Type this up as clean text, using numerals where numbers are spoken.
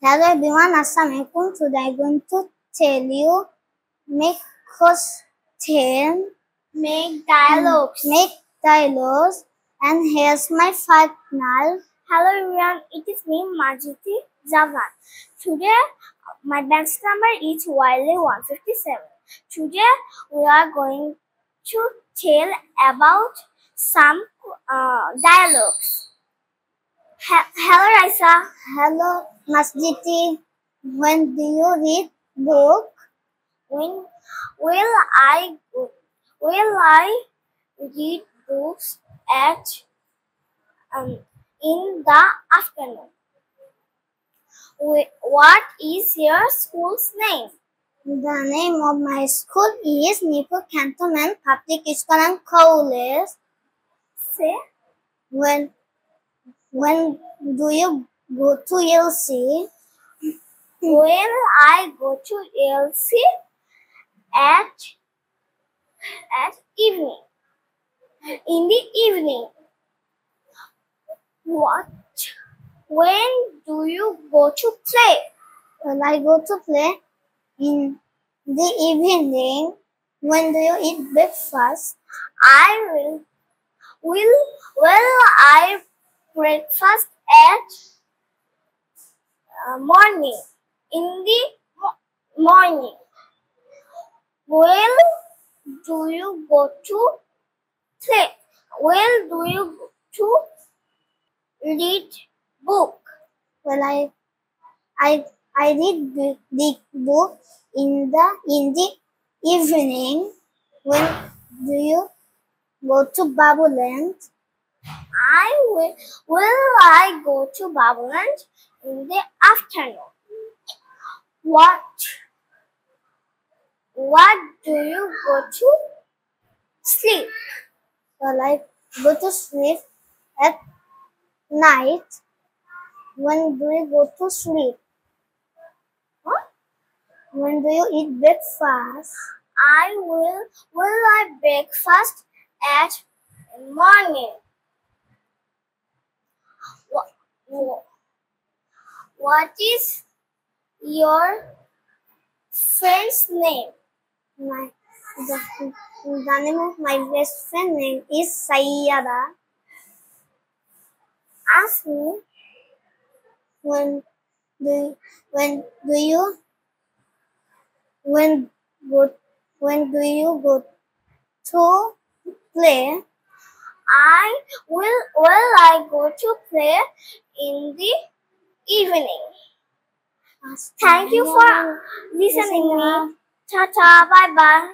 Hello everyone, Assalamualaikum. Today I'm going to tell you make question, Make dialogues. make dialogues, and here's my final. Hello everyone, it is me Majiti Javan. Today my batch number is Wiley 157. Today we are going to tell about some dialogues. Hello Raisa. Hello Masjidi. When do you read book? When will I read books at in the afternoon? What is your school's name? The name of my school is Nipur Cantonment Public School and College. Say, When do you go to LC? will I go to LC at evening? In the evening. What? When do you go to play? When I go to play in the evening. When do you eat breakfast? Will I breakfast at morning? In the morning. Will do you go to play? Will do you go to read book? Well, I read the book in the evening. When do you go to Babuland? Will I go to Babuland in the afternoon? What do you go to sleep? Well, I go to sleep at night. When do you go to sleep? What? When do you eat breakfast? Will I breakfast at morning? What is your friend's name? The name of my best friend name is Sayyada. Ask me. When do you go to play? Will I go to play in the evening? Thank you for listening me. Ta-ta, bye-bye.